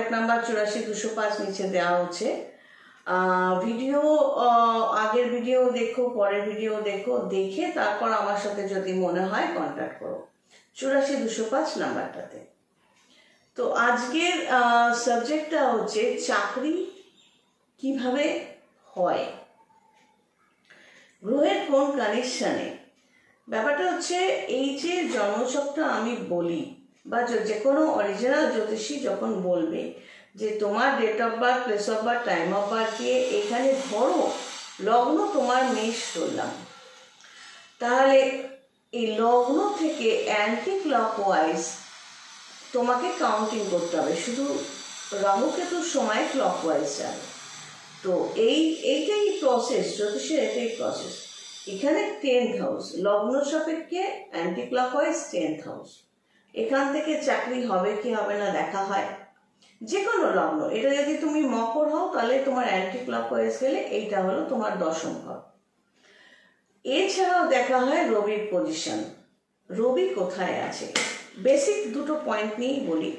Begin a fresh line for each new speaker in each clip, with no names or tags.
Contact number 84 205 নিচে দেওয়া হচ্ছে। ভিডিও আগের ভিডিও দেখো, পরের ভিডিও দেখো, দেখে তারপর আমার সাথে যদি মনে হয় কন্ট্যাক্ট করো 84 205 নাম্বারটাতে। তো আজকের সাবজেক্টটা হচ্ছে চাকরি কিভাবে হয়, গ্রহের কোন কানেকশানে। ব্যাপারটা হচ্ছে এই যে জন্মছকটা আমি বলি বা যে কোনো অরিজিনাল জ্যোতিষী যখন বলবে যে তোমার date of birth, place of birth, time of birth দিয়ে এখানে ধরো লগ্ন তোমার মেষ ধরলাম, তাহলে এই লগ্ন থেকে অ্যান্টি ক্লকওয়াইজ তোমাকে কাউন্টিং করতে হবে। শুধু রাহু কেতুর সময় ক্লকওয়াইজ যাবে। তো এইটাই প্রসেস, জ্যোতিষের এটাই প্রসেস। এখানে 10th হাউস লগ্ন সাপেক্ষে অ্যান্টি ক্লকওয়াইজ 10th হাউস। এখান থেকে চাকরি হবে কি হবে না দেখা হয়। যে কোনো লগ্ন, এটা যদি তুমি মকর হও তাহলে তোমার অ্যান্টি ক্লকওয়াইজ গেলে এইটা হলো তোমার 10ম ঘর। এছাড়াও দেখা হয় রবির পজিশন, রবি কোথায় আছে। বেসিক দুটো পয়েন্ট নিয়েই বলি।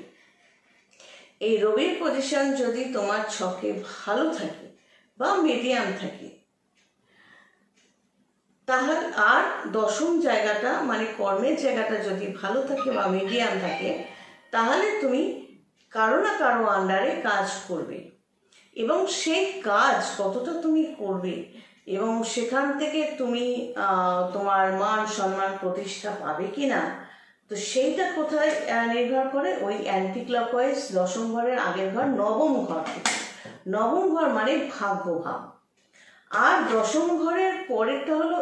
এই রবির পজিশন যদি তোমার ছকে ভালো থাকে বা মিডিয়াম থাকে, তাহলে আর 10ম জায়গাটা মানে কর্মের জায়গাটা যদি ভালো থাকে বা মিডিয়াম থাকে, তাহলে তুমি কারো না কারো আন্ডারে কাজ করবে এবং সেই কাজ কতটা তুমি করবে এবং সেখান থেকে তুমি তোমার মান সম্মান প্রতিষ্ঠা পাবে কিনা, তো সেইটা কোথায় নির্ভর করে, ওই অ্যান্টি ক্লকওয়াইজ 10ম ঘরের আগের ঘর 9ম ঘর থেকে। 9ম ঘর মানে ভাগ্যভাব। আর 10ম ঘরের পরেরটা হলো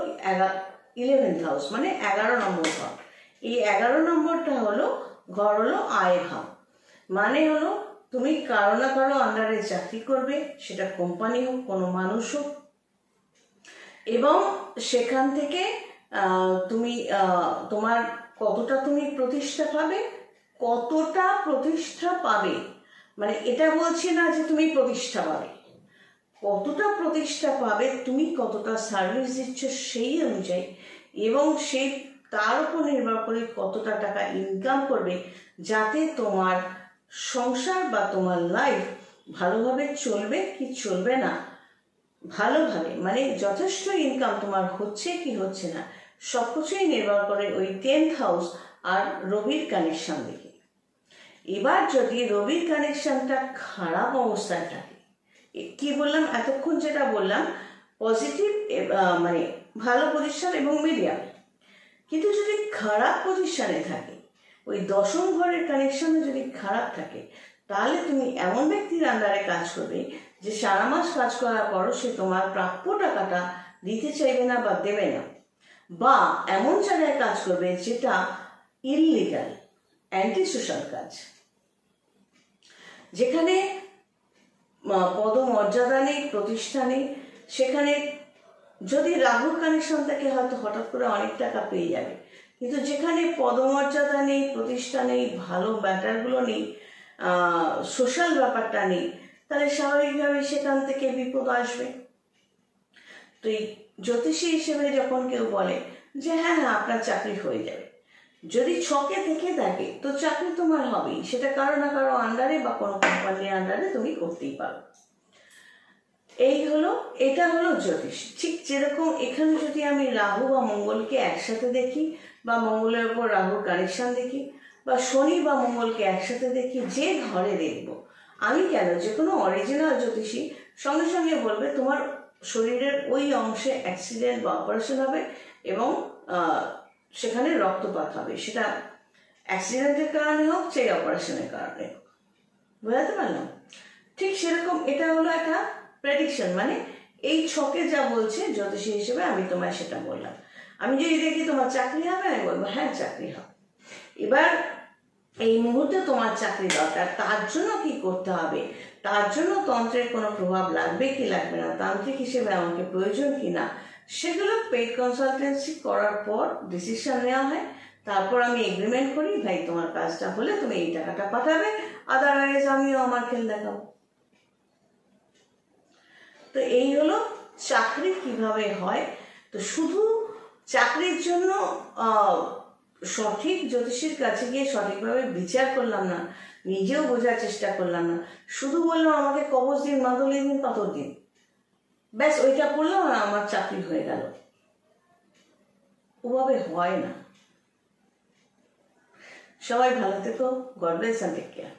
11th হাউস মানে 11 নম্বর ঘর। এই 11 নম্বরটা হলো ঘর হলো আয় ভাব, মানে হলো তুমি কারো না কারো আন্ডারে চাকরি করবে, সেটা কোম্পানি হোক কোনো মানুষ হোক, এবং সেখান থেকে তুমি তোমার কতটা তুমি প্রতিষ্ঠা পাবে, কতটা প্রতিষ্ঠা পাবে মানে এটা বলছি না যে তুমি প্রতিষ্ঠা পাবে, কতটা প্রতিষ্ঠা পাবে, তুমি কতটা সার্ভিস দিচ্ছ সেই অনুযায়ী, এবং সেই তার উপর নির্ভর করে কতটা টাকা ইনকাম করবে, যাতে তোমার সংসার বা তোমার লাইফ ভালোভাবে চলবে কি চলবে না, ভালোভাবে মানে যথেষ্ট ইনকাম তোমার হচ্ছে কি হচ্ছে না, সবকিছুই নির্ভর করে ওই 10th হাউস আর রবির কানেকশন দেখে। এবার যদি রবির কানেকশনটা খারাপ অবস্থায় থাকে, কি বললাম এতক্ষণ যেটা বললাম পজিটিভ মানে ভালো পজিশন এবং মিডিয়াম, কিন্তু যদি খারাপ পজিশনে থাকে, ওই 10ম ঘরের কানেকশনে যদি খারাপ থাকে, তাহলে তুমি এমন ব্যক্তির আন্ডারে কাজ করবে যে সারা মাস কাজ করার পরও সে তোমার প্রাপ্য টাকাটা দিতে চাইবে না বা দেবে না, বা এমন জায়গায় কাজ করবে যেটা ইললিগাল, অ্যান্টি সোশ্যাল কাজ, যেখানে পদমর্যাদা নেই, প্রতিষ্ঠা নেই। সেখানে যদি রাহুর কানেকশন থাকে হয়তো হঠাৎ করে অনেক টাকা পেয়ে যাবে, কিন্তু যেখানে পদমর্যাদা নেই, প্রতিষ্ঠা নেই, ভালো ব্যাটারগুলো নেই, সোশ্যাল ব্যাপারটা নেই, তাহলে স্বাভাবিকভাবে সেখান থেকে বিপদ আসবে। তো এই জ্যোতিষী হিসেবে যখন কেউ বলে যে হ্যাঁ হ্যাঁ আপনার চাকরি হয়ে যাবে, যদি ছকে থেকে থাকে তো চাকরি তোমার হবেই, সেটা কারো না কারো আন্ডারে বা কোনো কোম্পানির আন্ডারে তুমি করতেই পারো। এটা হলো জ্যোতিষ। ঠিক যেরকম এখানে যদি আমি রাহু বা মঙ্গলকে একসাথে দেখি, বা মঙ্গলের উপর রাহুর কানেকশন দেখি, বা শনি বা মঙ্গলকে একসাথে দেখি, যে ঘরে দেখবো আমি, কেন যে কোনো অরিজিনাল জ্যোতিষী সঙ্গে সঙ্গে বলবে তোমার শরীরের ওই অংশে অ্যাক্সিডেন্ট বা অপারেশন হবে এবং সেখানে রক্তপাত হবে, সেটা অ্যাক্সিডেন্টের কারণে হোক চাই অপারেশনের কারণে হোক। বুঝাতে পারলাম? ঠিক সেরকম এটা হলো একটা প্রেডিকশন, মানে এই ছকে যা বলছে জ্যোতিষী হিসেবে আমি তোমায় সেটা বললাম। আমি যদি দেখি তোমার চাকরি হবে, আমি বলবো হ্যাঁ চাকরি হবে। এবার এই মুহূর্তে তোমার চাকরি দরকার, তার জন্য কি করতে হবে, তার জন্য তন্ত্রের কোনো প্রভাব লাগবে কি লাগবে না, তান্ত্রিক হিসেবে আমাকে প্রয়োজন কি না, সেগুলো পেইড কনসালটেন্সি করার পর ডিসিশন নেওয়া হয়। তারপর আমি এগ্রিমেন্ট করি, ভাই তোমার কাজটা হলে তুমি এই টাকাটা পাঠাবে, আদারওয়াইজ আমিও আমার খেল দেখাবো। তো এই হলো চাকরি কিভাবে হয়। তো শুধু চাকরির জন্য সঠিক জ্যোতিষীর কাছে গিয়ে সঠিকভাবে বিচার করলাম না নিজেও বোঝার চেষ্টা করলাম না, শুধু বললাম আমাকে কবচ দিন, মাদুলি দিন, পাথর দিন, ব্যাস ওইটা পড়লাম আর আমার চাকরি হয়ে গেল। ওভাবে হয় না। সবাই ভালো থেকো। God bless and take care.